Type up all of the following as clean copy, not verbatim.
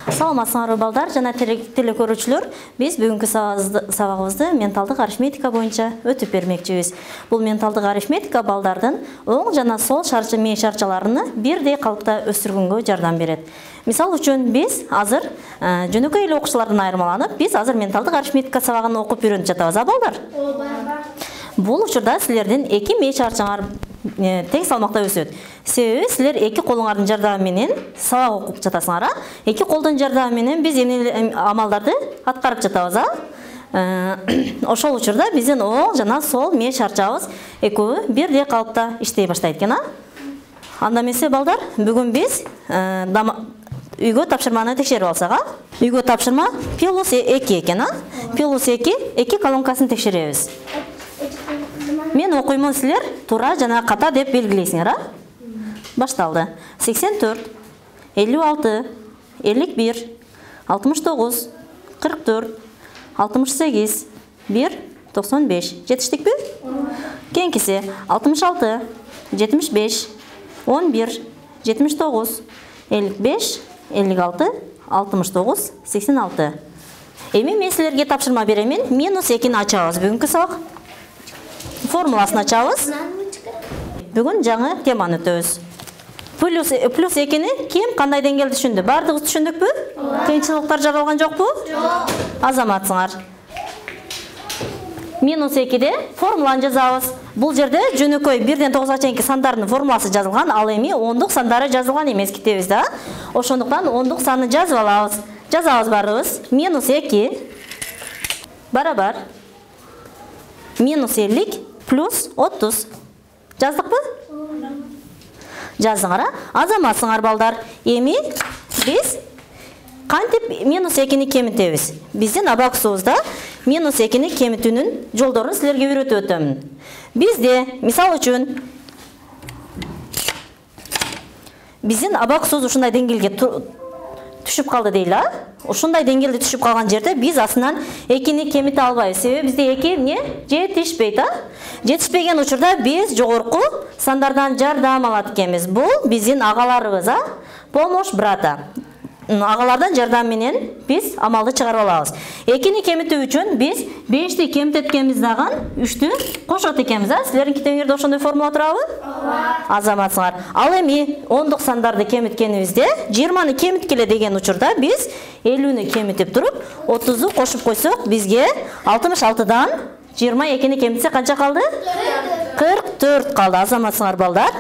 Саламатсыңарбы балдар жана телекөрүүчүлөр, биз бүгүнкү сабагыбызды менталдык арифметика боюнча өтүп бермекчибиз. Бул менталдык арифметика балдардын оң жана сол шарчы мээ шарчаларыны бирдей калыпта өстүргөнгө жардам берет. Мисал үчүн биз азыр жөнөкөй эле окуучулардан айырмаланып, биз азыр менталдык арифметика сабагын окуп үйрөнүп жатабыз, балдар? Бул учурда силердин эки мээ шарчаңар тең салмакта өсөт. Себеби силер эки колуңардын жардамы менен сабак окуп жатасыңар. Эки колдун жардамы менен биз эмне амалдарды аткарып жатабыз, Ошол учурда биздин оң жана сол мээ шарчабыз экөө бирдей калыпта иштей баштайт экен, Анда эмесе балдар, бүгүн биз үйгө тапшырманы текшерип алсак, Үйгө тапшырма плюс 2 экен, Плюс 2 колонкасын текшеребиз. Мен окуймун, силер туура жана ката деп белгилейсиңер, Башталды. 84, 56, 51, 69, 44, 68, 1, 95. Жетиштикпи? Кийинкиси 66, 75, 11, 79, 55, 56, 69, 86. Эми мен силерге тапшырма беремин. -2-ни ачабыз бүгүнкү сабак. Формуласын ачабыз. Бүгүн жаңы теманы өтөбүз. Плюс 2-ни ким кандай деңгээлде түшүндү? Бардыгыбыз түшүндүкпү? Кыйынчылыктар жаралган жокпу? Азаматсыңар. -2-де формуланы жазабыз. Бул жерде жөнөкөй 1-ден 9-га чейинки сандардын формуласы жазылган, ал эми ондук сандары жазылган эмес китебизде. Ошондуктан ондук санды жазып алабыз. Жазабыз барыбыз. -2 барабар -50 плюс 30. Жаздыкпы? Жаздыңар, Азаматсыңар балдар. Эми биз кантип -2-ни кемитебиз? Биздин абакусубузда -2-ни кемитүүнүн жолдорун силерге үйрөтүп өтөмүн. Бизде, мисал үчүн, биздин абакусубуз ушундай деңгээлге түшүп калды дейли, Ушундай деңгээлде түшүп калган жерде биз астынан 2-ни кемите албайбыз. Себеби бизде 2 эмне жетишпейт, Жетишпеген учурда биз жогорку сандардан жардам алат экенбиз. Бул биздин агаларыбыз, помощь брата. Агалардан жардам менен биз амалды чыгарып алабыз. 2-ни кемитүү үчүн биз 5-ти кемитеткенбиз дагы 3-тү кошот экенбиз, Силердин китебиңерде ошондой формула турабы? Азаматсыңар. Ал эми ондук сандарды кемиткенибизде 20-ны кемиткеле деген учурда биз 50-нү кемитип туруп 30-ду кошуп койсок, бизге 66-дан 22-ни кемитсе канча калды? 44 калды, Азаматсыңар балдар.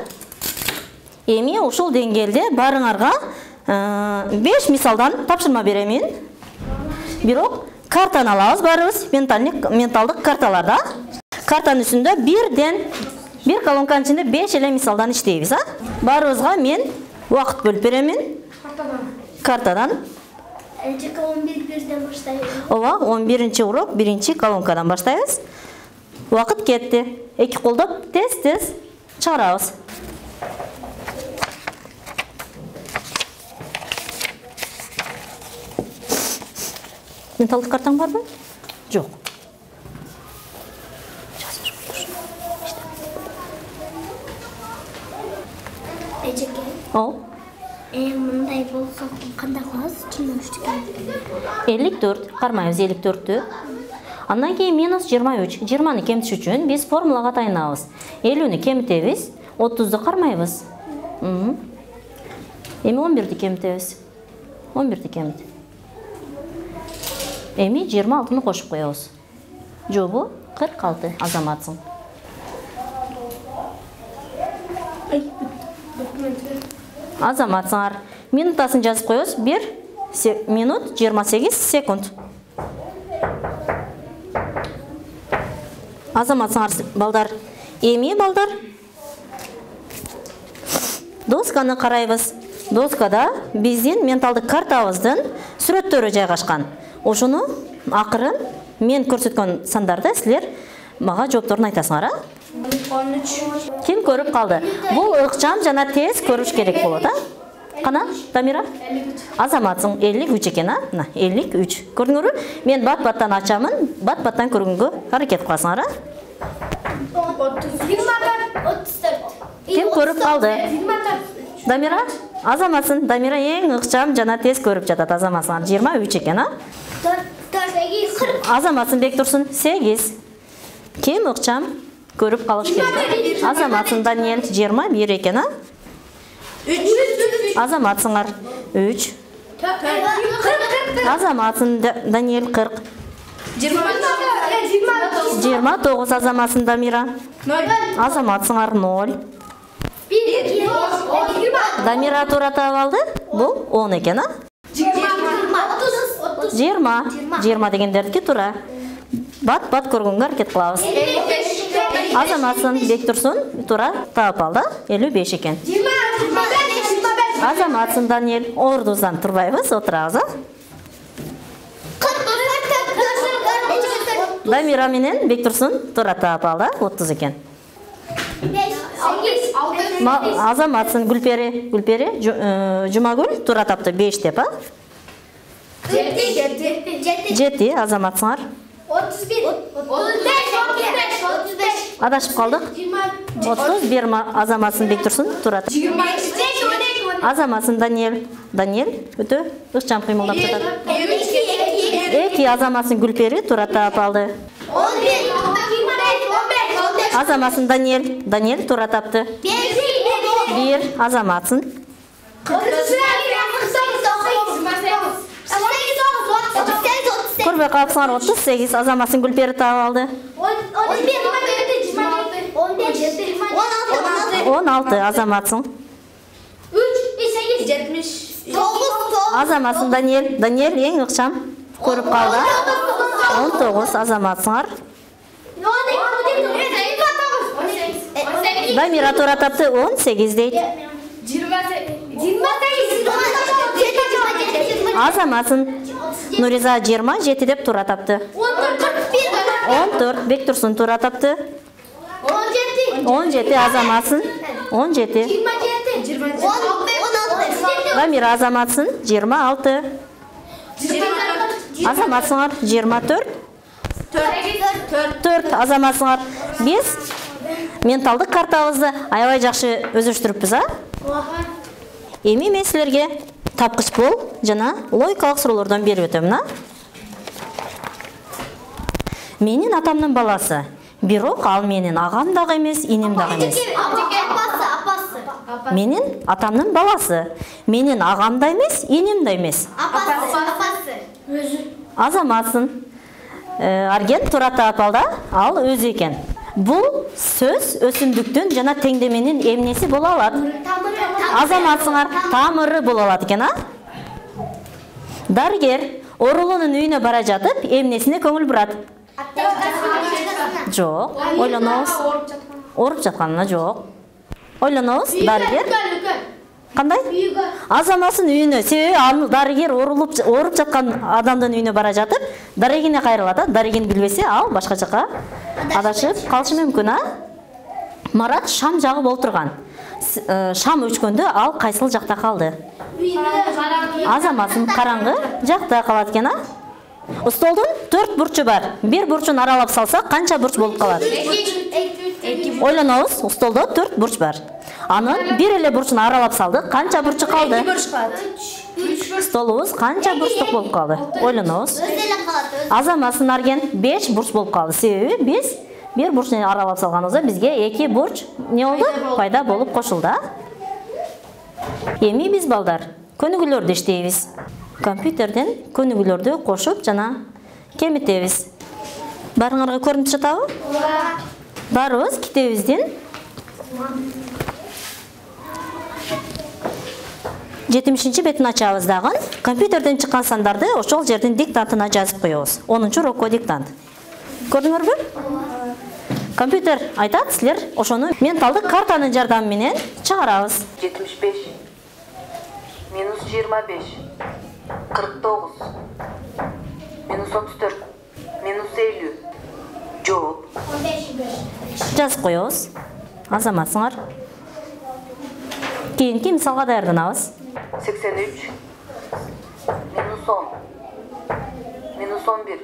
Эми ушул деңгээлде барыңарга 5 мисалдан тапшырма беремин. Бирок картаны алабыз барыбыз, менталдык карталарда. Картанын үстүндө бир колонканын ичинде 5 эле мисалдан иштейбиз, Барыбызга мен убакыт бөлүп беремин. Картадан. 11-ден баштайбыз. Ооба, 11-чи урок 1-чи колонкадан баштайбыз. Убакыт кетти. Эки колдоп тез чыгарабыз. Менталдык картаң барбы? Жок. Эжеке. Мындай болсо кандай кылабыз? 54, кармайбыз 54-тү. Андан кийин -23. 20-ны кемитиш үчүн биз формулага тайынабыз. 50-нү кемитебиз, 30-ду кармайбыз. Эми 11-ди кемитебиз. 11-ди кемит. Эми 26-ны кошуп коебуз. Жобу 46, Азаматсың. Азаматсыңар. Минутасын жазып коебуз. 1 минут 28 секунд. Азаматсыңар балдар. Эми балдар досканы карайбыз. Доскада биздин менталдык картабыздын сүрөттөрү жайгашкан. Ошону акырын мен көрсөткөн сандарды силер мага жоопторун айтасыңар, 13. Ким көрүп калды? Бул ыкчам жана тез көрүш керек болот, Кана, Дамира? 53. Азаматсың 53 экен, 53. Көрдүңөрбү? Мен бат-баттан ачамын, бат-баттан көргөнгө аракет кыласыңар, 34. Ким көрүп калды? 24. Дамира? Азаматсын Дамира ең ыкчам жана тез көрүп жатат азаматсыңар. 23 экен, а? 40. Азаматсын Бектурсун 8. Кем ыкчам көрүп калыш керек. Азаматсын Даниэль 21 экен, а? 3. Азаматсыңар 3. Азаматсын Даниэль 40. 29 азаматсын Дамира. Азаматсыңар 0. Дамира тура таап алды. Бул 10 экен, а? 20 дегендердики тура. Бат көргөнгө аракет кылабыз. Азаматсын Бектурсун тура таап алды. 55 экен. Азаматсын Даниэль ордубуздан турбайбыз, отурабыз, а? Дамира менен Бектурсун тура таап алды. 30 экен. Азаматсын Гүлпери Жумагүл тура тапты 5 деп, а? 7 азаматсыңар. 31. Адашып калдык. 31 азаматсын Бектурсун тура тапты. Азаматсын Даниэль өтө ыкчам кыймылдап жатат. 2 азаматсын Гүлпери тура таап алды. 11. Азаматсын Даниэль тура тапты. 1 азаматсын. Көрбөй калыпсыңар. 38 азаматсын Гүлпери таап алды. 16 азаматсын. 9. Азаматсын Даниэль ең ыкчам көрүп калды. 19 азаматсыңар. Дамира тура тапты. 18 дейт. Азаматсын Нуриза 27 деп тура тапты. 14 Бектурсун тура тапты. 17 азаматсын. 17 Дамира азаматсын 26. Азаматсыңар 24. 4 азаматсыңар. Биз менталдык картабызды аябай жакшы өзүштүрүппүз, а? Эми мен силерге тапкыч бол жана логикалык суроолордон берип өтөмүн, а? Менин атамдын баласы. Бирок ал менин агам дагы эмес, иним дагы эмес. Менин атамдын баласы. Менин агам да эмес, иним да эмес. Азаматсын Арген тура таап алды. Ал өзү экен. Бул сөз өсүмдүктүн жана теңдеменин эмнеси боло алат? Азаматсыңар тамыры боло алат экен, а? Дарыгер оорулуунун үйүнө бара жатып, эмнесине көңүл бурат? Жок, ойлонобуз. Ооруп жатканына жок. Ойлонобуз, дарыгер. Кандай? Азаматсын үйүнө, себеби дарыгер ооруп жаткан адамдын үйүнө бара жатып, дарыгине кайрылат, а? Дарыгин билбесе, ал башка жака адашып калышы мүмкүн, а? Марат шам жагып отурган. Шам өчкөндө ал кайсыл жакта калды? Азаматсын караңгы жакта калат экен, а? Столдун 4 бурчу бар. Бир бурчун аралап салсак, канча бурч болуп калат? Ойлонобуз, столдо 4 бурч бар. Анын бир эле бурчун аралап салдык, канча бурчу калды? 2 бурч калат. Столубуз канча бурчтук болуп калды? Ойлонобуз. Азаматсын Арген 5 бурч болуп калды. Себеби биз бир бурчун аралап салганыбызда бизге 2 бурч не болду? Пайда болуп кошулду. Эми биз балдар көнүгүүлөрдү иштейбиз. Компьютерден көнүгүүлөрдү кошуп жана кемитебиз. Барыңарга көрүнүп жатабы? Барыбыз китебиздин 70-нчи бетин ачабыз дагы. Компьютерден чыккан сандарды ошол жердин диктантына жазып коебуз. 10-рокко диктант. Көрдүңөрбү? Компьютер айтат, силер ошону менталдык картанын жардамы менен чыгарабыз. 75 минус 25 49 минус 34 минус 50 жооп. Жазып коебуз. Азаматсыңар. Кийинки мисалга даярданабыз. 83 минус 10 минус 11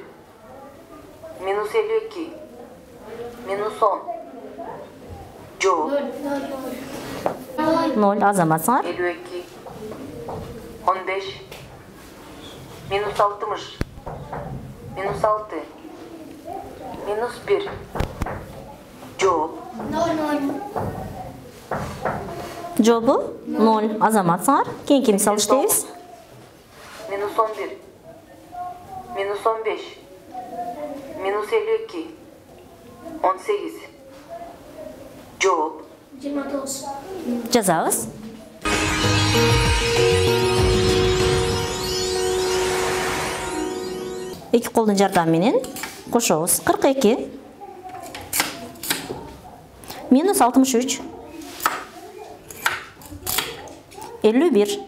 минус 52 минус 10 жооп. 0 азаматсыңар. 52 15. Minus 60. Minus 6. Minus 1. Cevap. 0. Жообу 0. Азаматсыңар. Кийинки мисал иштейбиз. Minus 11. Minus 15. Minus 52. 18. Cevap. 29. Жазабыз. Эки колдун жардамы менен кошобуз. 42 минус 63 51.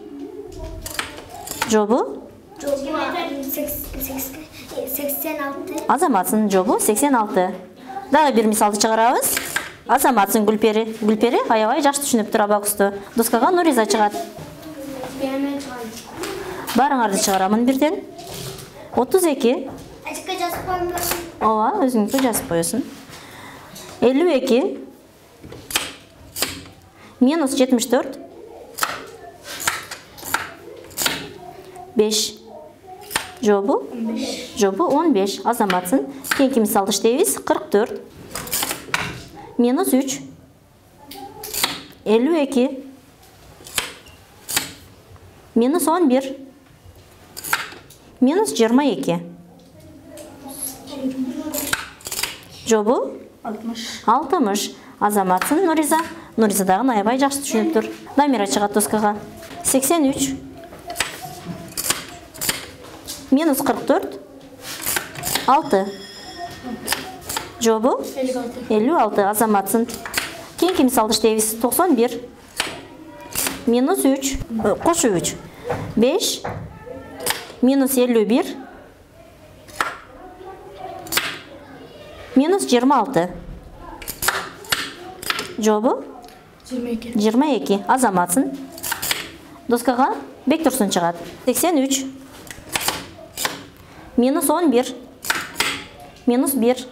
Жобу 86. Азаматсың жобу 86. Дагы бир мисалды чыгарабыз. Азаматсың Гүлпери. Гүлпери аябай жакшы түшүнүп тур абакусту. Доскага Нуриза чыгат. Барыңарды чыгарамын бирден. 32. Açıkça жазып қойыңыз. Ооба, өзүңдү жазып коесуң. 52 минус 74 5. Жобу 15. Азаматсың. Кийинки мисалды иштейбиз. 44 минус 3 52 минус 11 минус 22. Жобу 60. Азаматсың Нуриза. Нуриза дагы аябай жакшы түшүнүп тур. Дамира чыгат доскага. 83 минус 44 6. Жобу 56. Азаматсың. Кийинки мисалды иштейбиз. 91 минус 3 кошу 3 5 минус 51 минус 26. Жобу 22. Азаматсың. Доскага Бектурсун чыгат. 83 минус 11 минус 1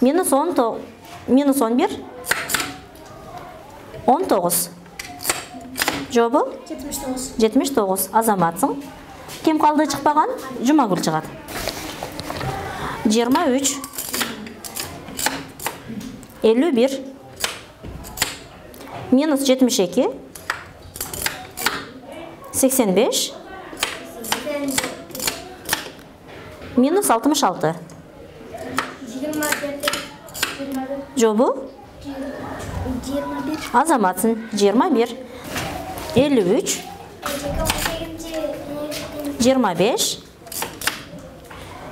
минус 10 минус 11 19. Жобу 79. Азаматсың. Ким калды чыкпаган? Жумагүл чыгат. 23 51 минус 72 85 минус 66. Жобу 21. Азаматсың. 21 53 25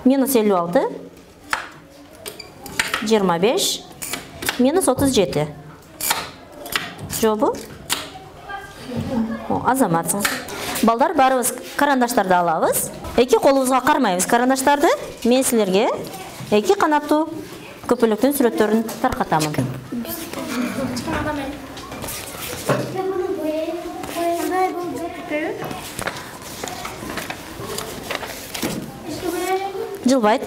минус 56 25 минус 37. Жобу Азаматсың. Балдар барыбыз карандаштарды алабыз. Эки колубузга кармайбыз карандаштарды. Мен силерге эки канаттуу көпөлөктүн сүрөттөрүн таркатамын. Жылбайт.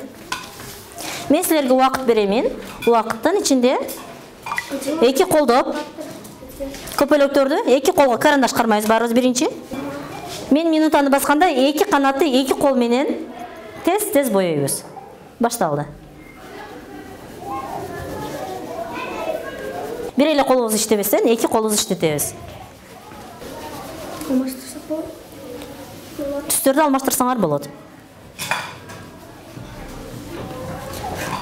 Мен силерге убакыт беремин. Убакыттын ичинде эки колдоп көпөлөктөрдү эки колго карандаш кармайбыз барыбыз биринчи. Мен минутаны басканда эки канатты эки кол менен тез боёйбуз. Башталды. Бир эле колубуз иштебестен эки колубуз иштетебиз. Түстөрдү алмаштырсаңар болот.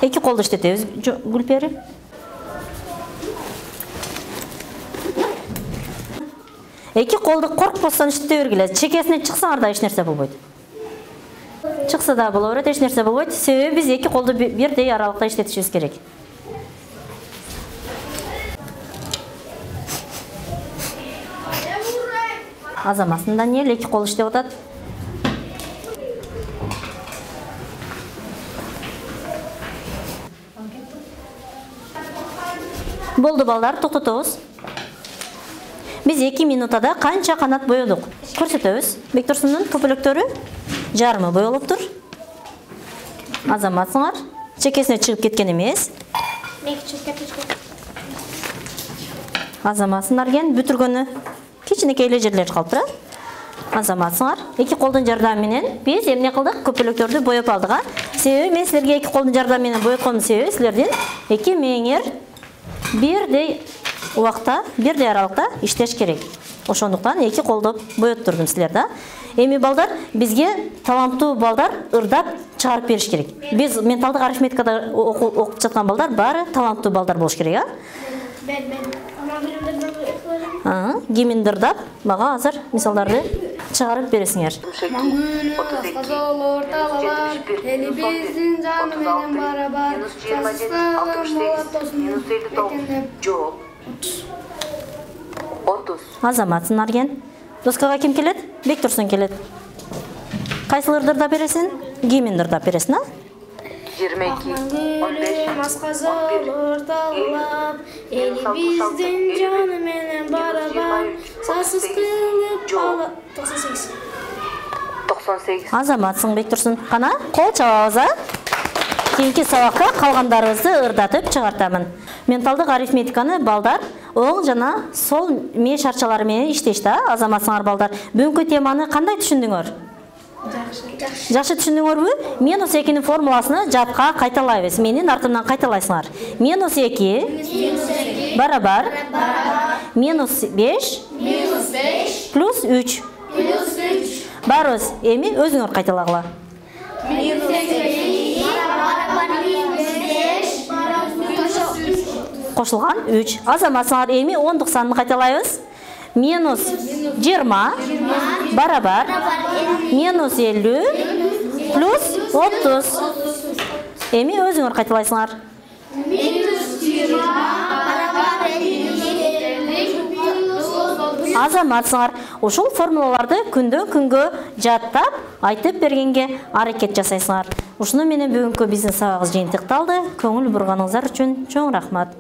Эки колду иштетебиз, Гүлпери. Эки колду коркпостон иштете бергиле. Чекесине чыксаңар да эч нерсе болбойт. Чыкса да боло берет, эч нерсе болбойт. Себеби биз эки колду бирдей аралыкта иштетишибиз керек. Азаматсың Даниэль эки кол иштеп атат. Болду балдар, токтотобуз. Биз 2 минутада канча канат боёдук? Көрсөтөбүз. Бектурсундун көпөлөктөрү жарымы боёлуптур. Азаматсыңар. Чекесине чыгып кеткен эмес. Азаматсыңар кен бүтүргөнү кичинекей эле жерлер калыптыр. Азаматсыңар. Эки колдун жардамы менен биз эмне кылдык? Көпөлөктөрдү боеп алдык. Себеби мен силерге эки колдун жардамы менен боеп койдум себеби силердин эки мээңер бирдей убакта, бирдей аралыкта иштеш керек. Ошондуктан эки колдоп боеттурдум силерди. Эми балдар, бизге таланттуу балдар ырдап чыгарып бериш керек. Биз менталдык арифметикада окуп жаткан балдар баары таланттуу балдар болуш керек, Кимин ырдап, мага азыр мисалдарды чыгарып бересиңер. Элибиздин жаны менен барабар. Жооп 30. Азаматсың Арген. Доскага ким келет? Бектурсун келет. Кайсыларды ырдап бересин? Кимин ырдап бересин, 22, 15, Орталап, элибиздин жаны менен барабар, сасыз кылып ала 98. 98. Азаматсың Бектурсун. Кана кол чабабыз, Кийинки сабакка калгандарыбызды ырдатып чыгартамын. Менталдык арифметиканы балдар оң жана сол мээ шарчалары менен иштешти, Азаматсыңар балдар. Бүгүнкү теманы кандай түшүндүңөр? Жакшы түшүндүңөрбү? Минус 2-нин формуласыны жадка кайталайбыз. Менин артымдан кайталайсыңар. Минус 2 барабар минус 5 плюс 3. Барыбыз, эми өзүңөр кайталагыла. Кошулган 3. Азаматсыңар, эми ондук санын кайталайбыз. Минус 20 барабар минус 50 плюс 30. Эми өзүңөр кайталайсыңар. Азаматсыңар, ушул формулаларды күндөн күнгө жаттап, айтып бергенге аракет жасайсыңар. Ушуну менен бүгүнкү биздин сабагыбыз жыйынтыкталды. Көңүл бурганыңыздар үчүн чоң рахмат.